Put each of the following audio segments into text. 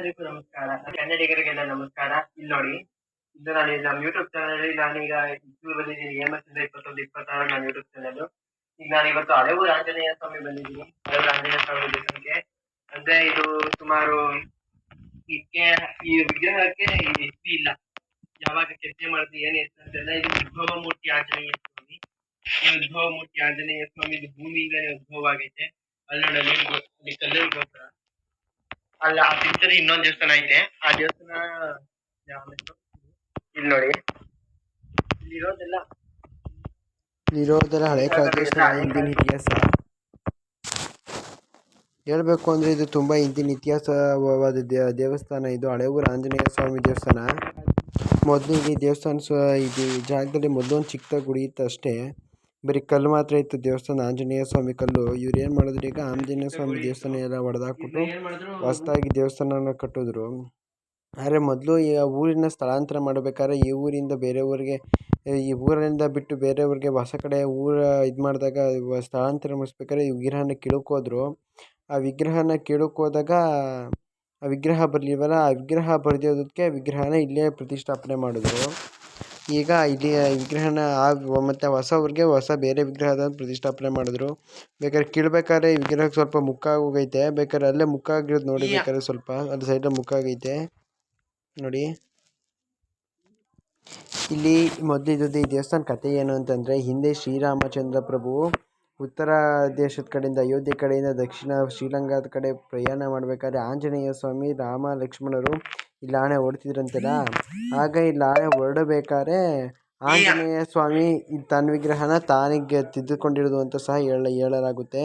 ಎಲ್ಲರಿಗೂ ನಮಸ್ಕಾರ. ಕನ್ನಡಿಗರಿಗೆಲ್ಲ ನಮಸ್ಕಾರ. ಇಲ್ಲಿ ನೋಡಿ, ಇದು ನಾನು ನಮ್ಮ ಯೂಟ್ಯೂಬ್ ಚಾನಲ್ ನಾನೀಗ ಇದು ಬಂದಿದ್ದೀನಿ ಹೇಮಚಂದ್ರ 2126 ನನ್ನ ಯೂಟ್ಯೂಬ್ ಚಾನಲ್. ಈಗ ನಾನು ಇವತ್ತು ಹಳೆಯೂರು ಆಂಜನೇಯ ಸ್ವಾಮಿ ಬಂದಿದ್ದೀನಿ. ಹಳೆಯೂರು ಆಂಜನೇಯ ಸ್ವಾಮಿ ದೇವಸ್ಥಾನಕ್ಕೆ. ಅಂದ್ರೆ ಇದು ಸುಮಾರು ಇದಕ್ಕೆ ಈ ವಿಗ್ರಹಕ್ಕೆ ಇದು ಇಲ್ಲ. ಯಾವಾಗ ಕೆತ್ತನೆ ಮಾಡಿದ್ರೆ ಏನ್ ಅಂತೆಲ್ಲ ಇದು ಉದ್ಭವ ಮೂರ್ತಿ ಆಂಜನೇಯ ಸ್ವಾಮಿ. ಈ ಉದ್ಭವ ಮೂರ್ತಿ ಆಂಜನೇಯ ಸ್ವಾಮಿ ಇದು ಭೂಮಿಯಿಂದಲೇ ಉದ್ಭವ ಆಗೈತೆ. ಅಲ್ಲಿ ನೋಡಲ್ಲಿ ಕಲ್ಲಲ್ಲಿ ಗೋಪುರ. ಅಲ್ಲ ಆ ಪಿಕ್ಚರ್ ಇನ್ನೊಂದ್ ದೇವಸ್ಥಾನ ಐತೆ. ಆ ದೇವಸ್ಥಾನ ಇಲ್ಲಿ ನೋಡಿ, ಇಲ್ಲಿರೋದೆಲ್ಲ ಹಳೆ ಕಾಲ ದೇವಸ್ಥಾನ, ಹಿಂದಿನ ಇತಿಹಾಸ ಹೇಳ್ಬೇಕು ಅಂದ್ರೆ ಇದು ತುಂಬಾ ಹಿಂದಿನ ಇತಿಹಾಸವಾದ ದೇವಸ್ಥಾನ. ಇದು ಹಳೆಯೂರು ಆಂಜನೇಯ ಸ್ವಾಮಿ ದೇವಸ್ಥಾನ. ಮೊದಲು ಈ ದೇವಸ್ಥಾನ ಇದು ಜಾಗದಲ್ಲಿ ಮೊದಲೊಂದು ಚಿಕ್ಕ ಗುಡಿ ಇತ್ತು ಅಷ್ಟೇ. ಬರೀ ಕಲ್ಲು ಮಾತ್ರ ಇತ್ತು ದೇವಸ್ಥಾನ, ಆಂಜನೇಯ ಸ್ವಾಮಿ ಕಲ್ಲು. ಇವ್ರು ಏನ್ ಮಾಡಿದ್ರು, ಈಗ ಆಂಜನೇಯ ಸ್ವಾಮಿ ದೇವಸ್ಥಾನ ಎಲ್ಲ ಹೊಡೆದಾಕ್ಬಿಟ್ಟು ಹೊಸದಾಗಿ ದೇವಸ್ಥಾನ ಕಟ್ಟಿದ್ರು. ಆದರೆ ಮೊದಲು ಈ ಊರಿನ ಸ್ಥಳಾಂತರ ಮಾಡಬೇಕಾದ್ರೆ ಈ ಊರಿಂದ ಬೇರೆ ಊರಿಗೆ, ಈ ಊರಿಂದ ಬಿಟ್ಟು ಬೇರೆ ಊರಿಗೆ ಹೊಸ ಕಡೆ ಇದು ಮಾಡಿದಾಗ ಸ್ಥಳಾಂತರ ಮಾಡಿಸ್ಬೇಕಾದ್ರೆ ಈ ವಿಗ್ರಹನ ಕೀಳಕ್ಕೋದ್ರು. ಆ ವಿಗ್ರಹನ ಕೀಳಕ್ಕೋದಾಗ ಆ ವಿಗ್ರಹ ಬರಲಿಲ್ವಲ್ಲ, ಆ ವಿಗ್ರಹ ಬರ್ದಿರೋದಕ್ಕೆ ವಿಗ್ರಹನ ಇಲ್ಲೇ ಪ್ರತಿಷ್ಠಾಪನೆ ಮಾಡಿದ್ರು. ಈಗ ಇಲ್ಲಿ ವಿಗ್ರಹನ ಮತ್ತು ಹೊಸ ಊರಿಗೆ ಹೊಸ ಬೇರೆ ವಿಗ್ರಹದ ಪ್ರತಿಷ್ಠಾಪನೆ ಮಾಡಿದ್ರು. ಬೇಕಾದ್ರೆ ಕೀಳ್ಬೇಕಾದ್ರೆ ಈ ವಿಗ್ರಹಕ್ಕೆ ಸ್ವಲ್ಪ ಮುಖ ಹೋಗೈತೆ. ಬೇಕಾದ್ರೆ ಅಲ್ಲೇ ಮುಖ ಆಗಿರೋದು ನೋಡಿ, ಬೇಕಾದ್ರೆ ಸ್ವಲ್ಪ ಅಲ್ಲಿ ಸೈಡಲ್ಲಿ ಮುಖ ಆಗೈತೆ ನೋಡಿ. ಇಲ್ಲಿ ಮೊದಲಿದ್ದು ಈ ದೇವಸ್ಥಾನ ಕಥೆ ಏನು ಅಂತಂದರೆ, ಹಿಂದೆ ಶ್ರೀರಾಮಚಂದ್ರ ಪ್ರಭು ಉತ್ತರ ದೇಶದ ಕಡೆಯಿಂದ, ಅಯೋಧ್ಯೆ ಕಡೆಯಿಂದ ದಕ್ಷಿಣ ಶ್ರೀಲಂಕಾದ ಕಡೆ ಪ್ರಯಾಣ ಮಾಡಬೇಕಾದ್ರೆ ಆಂಜನೇಯ ಸ್ವಾಮಿ, ರಾಮ, ಲಕ್ಷ್ಮಣರು ಇಲ್ಲಿ ಆಣೆ ಹೊಡ್ತಿದ್ರಂತೆಲ್ಲ. ಆಗ ಇಲ್ಲಿ ಆಣೆ ಹೊರಡಬೇಕಾದ್ರೆ ಆಂಜನೇಯ ಸ್ವಾಮಿ ತನ್ನ ವಿಗ್ರಹನ ತಾನಿಗೆ ತಿದ್ದುಕೊಂಡಿರೋದು ಅಂತ ಸಹ ಹೇಳಲಾಗುತ್ತೆ.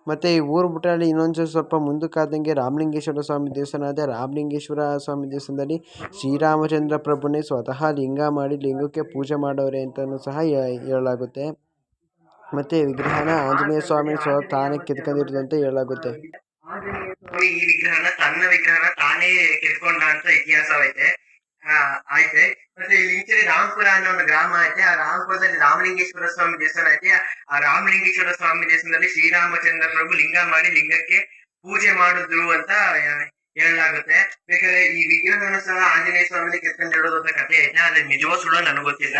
ಮತ್ತು ಈ ಊರು ಬಿಟ್ಟಲ್ಲಿ ಇನ್ನೊಂದು ಸ್ವಲ್ಪ ಮುಂದಕ್ಕಾದಂಗೆ ರಾಮಲಿಂಗೇಶ್ವರ ಸ್ವಾಮಿ ದೇವಸ್ಥಾನ ಇದೆ. ರಾಮಲಿಂಗೇಶ್ವರ ಸ್ವಾಮಿ ದೇವಸ್ಥಾನದಲ್ಲಿ ಶ್ರೀರಾಮಚಂದ್ರ ಪ್ರಭುನೇ ಸ್ವತಃ ಲಿಂಗ ಮಾಡಿ ಲಿಂಗಕ್ಕೆ ಪೂಜೆ ಮಾಡೋರೆ ಅಂತಲೂ ಸಹ ಹೇಳಲಾಗುತ್ತೆ. ಮತ್ತು ವಿಗ್ರಹನ ಆಂಜನೇಯ ಸ್ವಾಮಿ ತಾನೇ ಕೆತ್ಕೊಂಡಿರೋದು ಅಂತ ಹೇಳಲಾಗುತ್ತೆ. ಆಂಜನೇಯ ಸ್ವಾಮಿ ಈ ವಿಗ್ರಹನ ತನ್ನ ವಿಗ್ರಹನ ತಾನೇ ಕೆತ್ಕೊಂಡ ಅಂತ ಇತಿಹಾಸವೈತೆ. ಐತೆ. ಮತ್ತೆ ಇಲ್ಲಿ ಈಚೆ ರಾಮಪುರ ಅನ್ನೋ ಒಂದು ಗ್ರಾಮ ಐತೆ. ಆ ರಾಮಪುರದಲ್ಲಿ ರಾಮಲಿಂಗೇಶ್ವರ ಸ್ವಾಮಿ ದೇವಸ್ಥಾನ ಐತೆ. ಆ ರಾಮಲಿಂಗೇಶ್ವರ ಸ್ವಾಮಿ ದೇವಸ್ಥಾನದಲ್ಲಿ ಶ್ರೀರಾಮಚಂದ್ರ ಪ್ರಭು ಲಿಂಗ ಮಾಡಿ ಲಿಂಗಕ್ಕೆ ಪೂಜೆ ಮಾಡಿದ್ರು ಅಂತ ಹೇಳಲಾಗುತ್ತೆ. ಬೇಕಾದ್ರೆ ಈ ವಿಗ್ರಹವನ್ನು ಸಹ ಆಂಜನೇಯ ಸ್ವಾಮಿ ಕೆತ್ಕೊಂಡಿರೋದು ಅಂತ ಕಥೆ ಐತೆ. ಆದ್ರೆ ನಿಜವೋ ಸುಳ್ಳೋ ನನಗೆ ಗೊತ್ತಿಲ್ಲ.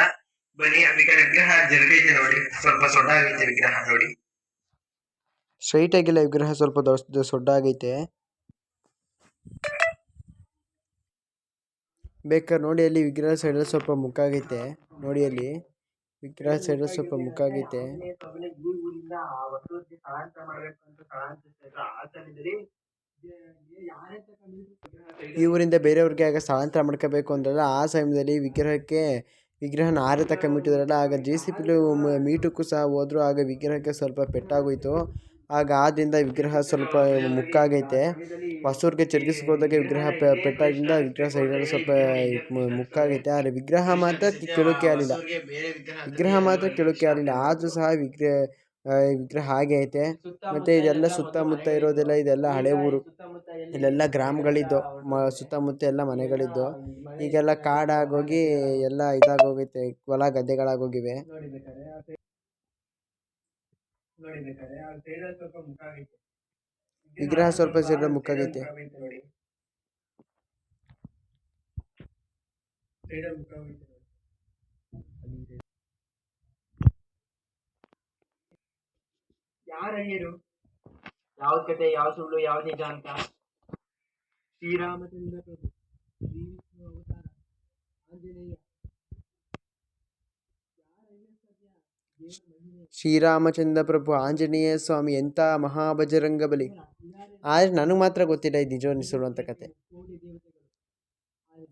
ಬನ್ನಿ, ಬೇಕಾದ್ರೆ ವಿಗ್ರಹ ಜರುಗೈತೆ ನೋಡಿ, ಸ್ವಲ್ಪ ಸೊಡ್ಡಾಗೈತೆ ವಿಗ್ರಹ ನೋಡಿ. ಸ್ಟ್ರೈಟ್ ಆಗಿಲ್ಲ ವಿಗ್ರಹ, ಸ್ವಲ್ಪ ಸೊಡ್ಡಾಗೈತೆ. ಬೇಕಾದ್ರೆ ನೋಡಿ, ಅಲ್ಲಿ ವಿಗ್ರಹ ಸೈಡಲ್ಲಿ ಸ್ವಲ್ಪ ಮುಖ ಆಗೈತೆ ನೋಡಿ. ಅಲ್ಲಿ ವಿಗ್ರಹ ಸೈಡಲ್ಲಿ ಸ್ವಲ್ಪ ಮುಖ ಆಗೈತೆ. ಈ ಊರಿಂದ ಬೇರೆಯವ್ರಿಗೆ ಆಗ ಸ್ಥಳಾಂತರ ಮಾಡ್ಕೋಬೇಕು ಅಂದ್ರಲ್ಲ, ಆ ಸಮಯದಲ್ಲಿ ವಿಗ್ರಹನ ಆರೆ ತಗೊಂಬಿಟ್ಟಿದ್ರಲ್ಲ. ಆಗ JCB ಮೀಟಕ್ಕೂ ಸಹ ಹೋದ್ರು. ಆಗ ವಿಗ್ರಹಕ್ಕೆ ಸ್ವಲ್ಪ ಪೆಟ್ಟಾಗೋಯ್ತು. ಆಗ ಆದ್ರಿಂದ ವಿಗ್ರಹ ಸ್ವಲ್ಪ ಮುಕ್ಕಾಗೈತೆ. ಹೊಸೂರಿಗೆ ಚರ್ಗಿಸ್ಕೋದಾಗ ವಿಗ್ರಹ ಪೆಟ್ಟಾಗಿಂದ ವಿಗ್ರಹ ಸೈಡಲ್ಲಿ ಸ್ವಲ್ಪ ಮುಕ್ಕಾಗೈತೆ. ಆದರೆ ವಿಗ್ರಹ ಮಾತ್ರ ಕೆಳಕ್ಕೆ ಆಗಲಿಲ್ಲ. ಆದರೂ ಸಹ ವಿಗ್ರಹ ಹಾಗೆ ಐತೆ. ಮತ್ತು ಇದೆಲ್ಲ ಸುತ್ತಮುತ್ತ ಇರೋದೆಲ್ಲ ಇದೆಲ್ಲ ಹಳೆ ಊರು. ಇಲ್ಲೆಲ್ಲ ಗ್ರಾಮಗಳಿದ್ದು, ಸುತ್ತಮುತ್ತ ಎಲ್ಲ ಮನೆಗಳಿದ್ದು. ಈಗೆಲ್ಲ ಕಾಡಾಗೋಗಿ ಎಲ್ಲ ಇದಾಗೋಗೈತೆ, ಹೊಲ ಗದ್ದೆಗಳಾಗೋಗಿವೆ. ವಿಗ್ರಹ ಸ್ವಲ್ಪ ಸೈಡ್ ಮುಕ್ಕಾಗೈತೆ. ಯಾರು ಯಾವ ಕತೆ, ಯಾವ ಸುಳ್ಳು, ಯಾವ ನಿಜ ಅಂತ? ಶ್ರೀರಾಮಚಂದ್ರ ಪ್ರಭು, ಶ್ರೀ ವಿಷ್ಣು ಅವತಾರ, ಆಂಜನೇಯ. ಶ್ರೀರಾಮಚಂದ್ರ ಪ್ರಭು ಆಂಜನೇಯ ಸ್ವಾಮಿ ಎಂಥ ಮಹಾಬಜರಂಗ ಬಲಿ. ಆದರೆ ನನಗೆ ಮಾತ್ರ ಗೊತ್ತಿಲ್ಲ ಇದು ನಿಜ ಸುಳ್ಳು ಅಂತ ಕತೆ.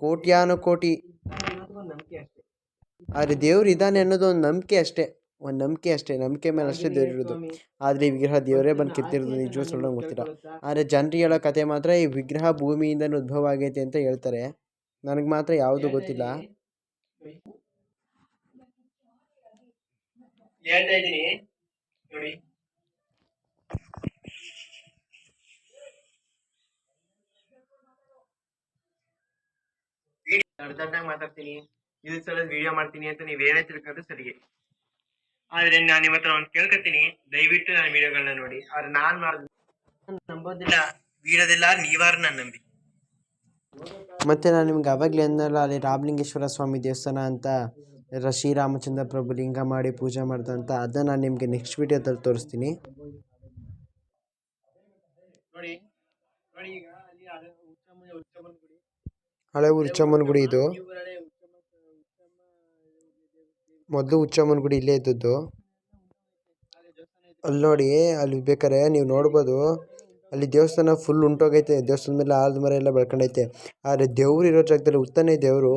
ಕೋಟ್ಯಾನುಕೋಟಿ ಆದರೆ ದೇವ್ರು ಇದ್ದಾನೆ ಅನ್ನೋದು ಒಂದು ನಂಬಿಕೆ ಅಷ್ಟೇ. ನಂಬಿಕೆ ಮೇಲೆ ಅಷ್ಟೇ ದೇವ್ರು ಇರೋದು. ಆದರೆ ಈ ವಿಗ್ರಹ ದೇವರೇ ಬಂದು ಕೆತ್ತಿರೋದು ನಿಜವೂ ಸುಳ್ಳು ಗೊತ್ತಿಲ್ಲ. ಆದರೆ ಜನರು ಹೇಳೋ ಕತೆ ಮಾತ್ರ ಈ ವಿಗ್ರಹ ಭೂಮಿಯಿಂದ ಉದ್ಭವ ಆಗೈತೆ ಅಂತ ಹೇಳ್ತಾರೆ. ನನಗೆ ಮಾತ್ರ ಯಾವುದು ಗೊತ್ತಿಲ್ಲ. ಹೇಳ್ತಾ ಇದ್ದೀನಿ ನೋಡಿ. ಅರ್ಧಂಟಾಗಿ ಮಾತಾಡ್ತೀನಿ, ಇದು ಸಲ ವಿಡಿಯೋ ಮಾಡ್ತೀನಿ ಅಂತ ನೀವೇನೇ ತಿಳ್ಕೊಂಡ್ರೆ ಸರಿಗೆ. ಆದ್ರೆ ನಾನು ಇವತ್ತು ಒಂದು ಕೇಳ್ಕೊತೀನಿ, ದಯವಿಟ್ಟು ನನ್ನ ವಿಡಿಯೋಗಳನ್ನ ನೋಡಿ. ಆದ್ರೆ ನಾನ್ ನಂಬೋದಿಲ್ಲ, ವೀಡೋದಿಲ್ಲ, ನೀವಾರು ನಾನು ನಂಬಿ. ಮತ್ತು ನಾನು ನಿಮ್ಗೆ ಆವಾಗಲೇ ಅಂದಲ್ಲ ಅಲ್ಲಿ ರಾಮಲಿಂಗೇಶ್ವರ ಸ್ವಾಮಿ ದೇವಸ್ಥಾನ ಅಂತ ಶ್ರೀರಾಮಚಂದ್ರ ಪ್ರಭು ಲಿಂಗ ಮಾಡಿ ಪೂಜೆ ಮಾಡ್ದಂತ ಅದನ್ನು ನಾನು ನಿಮಗೆ ನೆಕ್ಸ್ಟ್ ವೀಡಿಯೋದಲ್ಲಿ ತೋರಿಸ್ತೀನಿ. ನೋಡಿ ನೋಡಿ ಈಗ ಅಲ್ಲಿ ಹುಚ್ಚಮ್ಮನ ಗುಡಿ, ಹಳೆ ಹುಚ್ಚಮ್ಮನ ಗುಡಿ ಇದು. ಈ ಊರಲ್ಲೇ ಹುಚ್ಚಮ್ಮ ಮೊದಲು ಹುಚ್ಚಮ್ಮನ ಗುಡಿ ಇಲ್ಲೇ ಇದ್ದದ್ದು. ಅಲ್ಲಿ ನೋಡಿ, ಅಲ್ಲಿ ಬೇಕಾರೆ ನೀವು ನೋಡ್ಬೋದು, ಅಲ್ಲಿ ದೇವಸ್ಥಾನ ಫುಲ್ ಉಂಟೋಗೈತೆ. ದೇವಸ್ಥಾನದ ಮೇಲೆ ಆಲದ ಮರ ಎಲ್ಲ ಬೆಳ್ಕೊಂಡೈತೆ. ಆದರೆ ದೇವ್ರು ಇರೋ ಜಾಗದಲ್ಲಿ ಉತ್ತಾನೆ ದೇವರು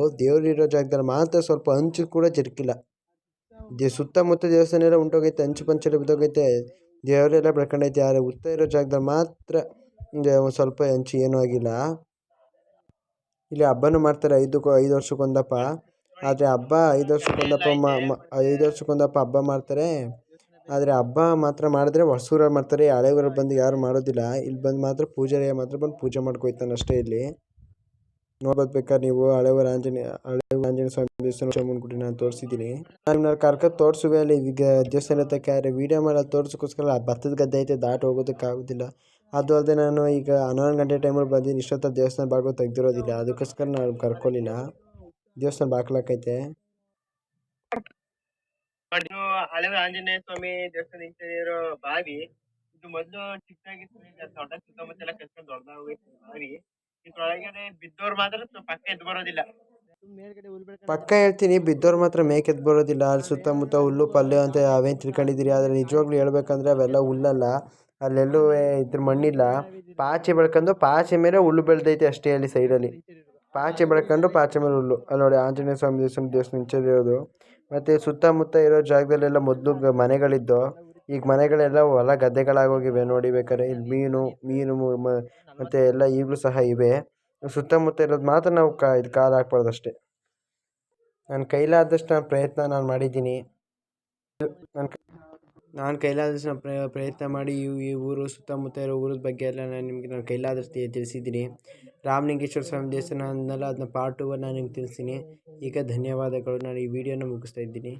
ಇರೋ ಜಾಗದಲ್ಲಿ ಮಾತ್ರ ಸ್ವಲ್ಪ ಹಂಚು ಕೂಡ ಜರುಕಿಲ್ಲ. ಸುತ್ತಮುತ್ತ ದೇವಸ್ಥಾನ ಎಲ್ಲ ಉಂಟೋಗೈತೆ, ಹಂಚು ಪಂಚೆಲ್ಲ ಬಿದ್ದೋಗೈತೆ, ದೇವರೆಲ್ಲ ಬೆಳ್ಕೊಂಡೈತೆ. ಆದರೆ ಉತ್ತ ಇರೋ ಜಾಗದಲ್ಲಿ ಮಾತ್ರ ಒಂದು ಸ್ವಲ್ಪ ಹಂಚು ಏನೂ ಆಗಿಲ್ಲ. ಇಲ್ಲಿ ಹಬ್ಬನೂ ಮಾಡ್ತಾರೆ 5 ವರ್ಷಕ್ಕೊಂದಪ್ಪ. ಆದರೆ ಹಬ್ಬ 5 ವರ್ಷಕ್ಕೊಂದಪ್ಪ ಹಬ್ಬ ಮಾಡ್ತಾರೆ. ಆದರೆ ಹಬ್ಬ ಮಾತ್ರ ಮಾಡಿದ್ರೆ ಹೊಸೂರಲ್ಲಿ ಮಾಡ್ತಾರೆ, ಹಳೆ ಊರಲ್ಲಿ ಬಂದು ಯಾರು ಮಾಡೋದಿಲ್ಲ. ಇಲ್ಲಿ ಬಂದು ಮಾತ್ರ ಪೂಜಾರಿ ಮಾತ್ರ ಬಂದು ಪೂಜೆ ಮಾಡ್ಕೊಯ್ತಾನೆ ಅಷ್ಟೇ. ಇಲ್ಲಿ ನೋಡ್ಬೋದು ಬೇಕಾದ್ರೆ ನೀವು ಹಳೆ ಆಂಜನೇಯ ಸ್ವಾಮಿ ದೇವಸ್ಥಾನ ಗುಡಿ ನಾನು ತೋರಿಸಿದ್ದೀನಿ. ನಾನು ಕರ್ಕೊಂಡು ತೋರಿಸುವೆ ಅಲ್ಲಿ ಈಗ ದೇವಸ್ಥಾನ ಹತ್ತಕ್ಕೆ. ಆದರೆ ವೀಡಿಯೋ ಮಾಡಿ ತೋರಿಸೋಕ್ಕೋಸ್ಕರ ಭತ್ತದ ಗದ್ದೆ ಐತೆ, ದಾಟಿ ಹೋಗೋದಕ್ಕಾಗೋದಿಲ್ಲ. ಅದು ಅಲ್ಲದೆ ನಾನು ಈಗ 11 ಗಂಟೆ ಟೈಮಲ್ಲಿ ಬಂದು ಇಷ್ಟೊತ್ತು ದೇವಸ್ಥಾನ ಬಾಗಿಲು ತೆಗ್ದಿರೋದಿಲ್ಲ, ಅದಕ್ಕೋಸ್ಕರ ನಾನು ಕರ್ಕೊಳ್ಳಿಲ್ಲ. ದೇವಸ್ಥಾನ ಬಾಗ್ಲಾಕೈತೆ. ಹಳೆ ಆಂಜನೇಯ ಸ್ವಾಮಿ ದೇವಸ್ಥಾನ ಇಂಚೆ ಇರೋ ಬಾವಿ ಇದು ಮೊದಲು ಚಿಕ್ಕದಾಗಿತ್ತು, ಈಗ ದೊಡ್ಡ ಸುತ್ತಮುತ್ತ ಎಲ್ಲ ಕಟ್ಕೊಂಡು ದೊಡ್ಡದಾಗೋಯ್ತು ಬಾವಿ. ಇದ್ರೊಳಗಡೆ ಬಿದ್ದೋರು ಮಾತ್ರ ಪಕ್ಕ ಎದ್ದು ಬರೋದಿಲ್ಲ. ಪಕ್ಕ ಹೇಳ್ತೀನಿ, ಬಿದ್ದೋರು ಮಾತ್ರ ಮೇಕೆದ್ದು ಬರೋದಿಲ್ಲ. ಅಲ್ಲಿ ಸುತ್ತಮುತ್ತ ಹುಲ್ಲು ಪಲ್ಲೆ ಅಂತ ಅವೇನು ತಿಳ್ಕೊಂಡಿದ್ದೀರಿ. ಆದರೆ ನಿಜವಾಗ್ಲೂ ಹೇಳ್ಬೇಕಂದ್ರೆ ಅವೆಲ್ಲ ಹುಲ್ಲಲ್ಲ, ಅಲ್ಲೆಲ್ಲೂ ಇದ್ರ ಮಣ್ಣಿಲ್ಲ. ಪಾಚಿ ಬೆಳ್ಕೊಂಡು ಪಾಚಿ ಮೇಲೆ ಹುಲ್ಲು ಬೆಳೆದೈತೆ ಅಷ್ಟೇ. ಅಲ್ಲಿ ಸೈಡಲ್ಲಿ ಪಾಚಿ ಬೆಳ್ಕೊಂಡು ಪಾಚಿ ಮೇಲೆ ಹುಲ್ಲು. ಅಲ್ಲಿ ನೋಡಿ ಆಂಜನೇಯ ಸ್ವಾಮಿ ದೇವಸ್ಥಾನ ಇಂಚಲ್ಲಿರೋದು. ಮತ್ತು ಸುತ್ತಮುತ್ತ ಇರೋ ಜಾಗದಲ್ಲೆಲ್ಲ ಮೊದಲು ಮನೆಗಳಿದ್ದು, ಈಗ ಮನೆಗಳೆಲ್ಲ ಹೊಲ ಗದ್ದೆಗಳಾಗೋಗಿವೆ. ನೋಡಿ ಬೇಕಾದ್ರೆ ಇಲ್ಲಿ ಮೀನು ಮತ್ತು ಎಲ್ಲ ಈಗಲೂ ಸಹ ಇವೆ. ಸುತ್ತಮುತ್ತ ಇರೋದು ಮಾತ್ರ ನಾವು ಇದು ಕಾಲು ಹಾಕ್ಬಾರ್ದು ಅಷ್ಟೇ. ನನ್ನ ಕೈಲಾದಷ್ಟು ನಾನು ಪ್ರಯತ್ನ ಮಾಡಿದ್ದೀನಿ. ನಾನು ಕೈಲಾದಷ್ಟು ಪ್ರಯತ್ನ ಮಾಡಿ ಈ ಊರು ಸುತ್ತಮುತ್ತ ಇರೋ ಊರದ ಬಗ್ಗೆ ಎಲ್ಲ ನಾನು ನಿಮಗೆ ನನ್ನ ಕೈಲಾದಷ್ಟು ತಿಳಿಸಿದ್ದೀನಿ. ರಾಮಲಿಂಗೇಶ್ವರ ಸ್ವಾಮಿ ದೇವಸ್ಥಾನ ಅಂದಲ್ಲ, ಅದನ್ನ ಪಾರ್ಟ್ 2 ನಾನು ನಿಮ್ಗೆ ತಿಳಿಸ್ತೀನಿ. ಈಗ ಧನ್ಯವಾದಗಳು. ನಾನು ಈ ವಿಡಿಯೋನ ಮುಗಿಸ್ತಾ ಇದ್ದೀನಿ.